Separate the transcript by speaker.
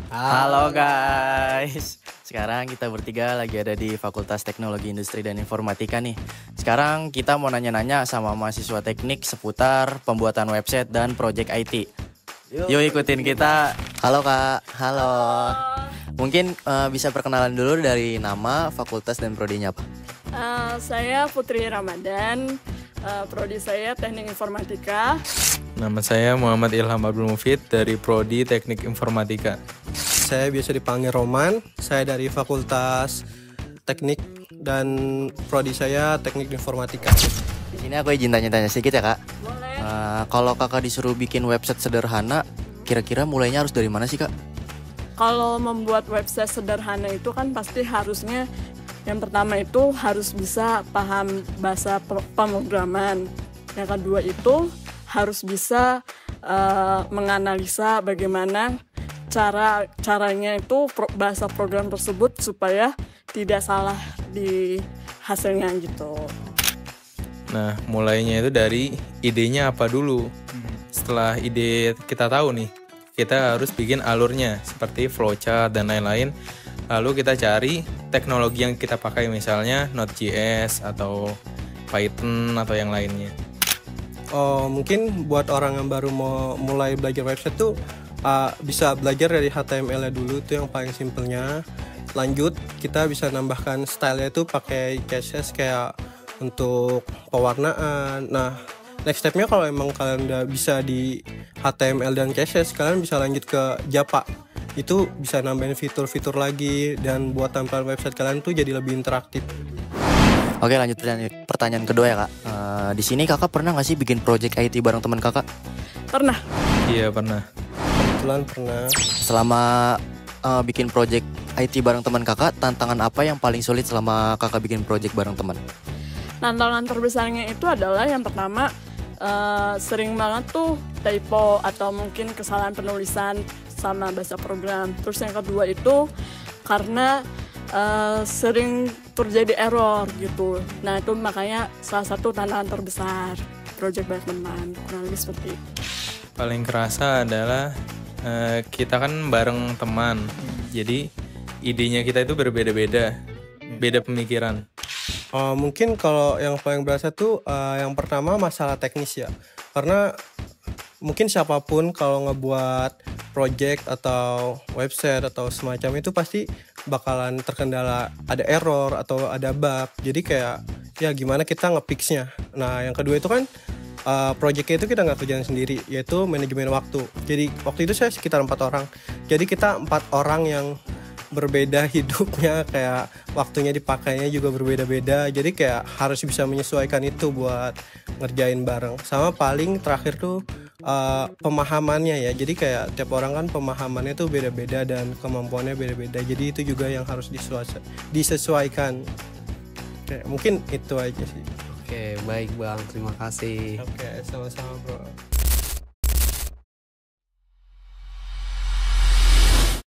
Speaker 1: Halo guys, sekarang kita bertiga lagi ada di Fakultas Teknologi Industri dan Informatika nih. Sekarang kita mau nanya-nanya sama mahasiswa teknik seputar pembuatan website dan project IT. Yuk ikutin kita. Halo kak, halo. Mungkin bisa perkenalan dulu dari nama, fakultas, dan prodinya apa?
Speaker 2: Saya Putri Ramadan, prodi saya Teknik Informatika.
Speaker 3: Nama saya Muhammad Ilham Abdul Mufid dari Prodi Teknik Informatika.
Speaker 4: Saya biasa dipanggil Roman, saya dari Fakultas Teknik dan prodi saya Teknik Informatika.
Speaker 1: Di sini aku izin tanya-tanya sedikit ya kak.
Speaker 2: Boleh.
Speaker 1: Kalau kakak disuruh bikin website sederhana, kira-kira mulainya harus dari mana sih kak?
Speaker 2: Kalau membuat website sederhana itu kan pasti harusnya yang pertama itu harus bisa paham bahasa pemrograman. Yang kedua itu harus bisa menganalisa bagaimana caranya itu bahasa program tersebut supaya tidak salah di hasilnya gitu.
Speaker 3: Nah, mulainya itu dari idenya apa dulu. Setelah ide kita tahu nih, kita harus bikin alurnya seperti flowchart dan lain-lain. Lalu kita cari teknologi yang kita pakai, misalnya Node.js atau Python atau yang lainnya.
Speaker 4: Mungkin buat orang yang baru mau mulai belajar website tuh bisa belajar dari HTML-nya dulu, itu yang paling simpelnya. Lanjut kita bisa nambahkan style-nya itu pakai CSS kayak untuk pewarnaan. Nah, next step-nya kalau emang kalian udah bisa di HTML dan CSS, kalian bisa lanjut ke Java. Itu bisa nambahin fitur-fitur lagi dan buat tampilan website kalian tuh jadi lebih interaktif.
Speaker 1: Oke, lanjut pertanyaan kedua ya kak. Di sini kakak pernah nggak sih bikin project IT bareng teman kakak?
Speaker 2: Pernah.
Speaker 3: Iya, pernah.
Speaker 4: Kebetulan pernah.
Speaker 1: Selama bikin project IT bareng teman kakak, tantangan apa yang paling sulit selama kakak bikin project bareng teman?
Speaker 2: Tantangan terbesarnya itu adalah yang pertama sering banget tuh typo atau mungkin kesalahan penulisan sama bahasa program. Terus yang kedua itu karena sering terjadi error gitu. Nah itu makanya salah satu tantangan terbesar project bareng teman, kurang lebih seperti itu.
Speaker 3: Paling kerasa adalah kita kan bareng teman, jadi idenya kita itu berbeda-beda, beda pemikiran.
Speaker 4: Mungkin kalau yang paling berasa tuh yang pertama masalah teknis ya. Karena mungkin siapapun kalau ngebuat project atau website atau semacam itu pasti bakalan terkendala ada error atau ada bug. Jadi kayak ya gimana kita nge-fix-nya. Nah yang kedua itu kan projectnya itu kita nggak kerjain sendiri, yaitu manajemen waktu. Jadi waktu itu saya sekitar 4 orang. Jadi kita 4 orang yang berbeda hidupnya, kayak waktunya dipakainya juga berbeda-beda. Jadi kayak harus bisa menyesuaikan itu buat ngerjain bareng. Sama paling terakhir tuh pemahamannya ya. Jadi kayak tiap orang kan pemahamannya tuh beda-beda dan kemampuannya beda-beda. Jadi itu juga yang harus disesuaikan. Oke, mungkin itu aja sih.
Speaker 5: Oke, baik Bang. Terima kasih.
Speaker 4: Oke, sama-sama bro.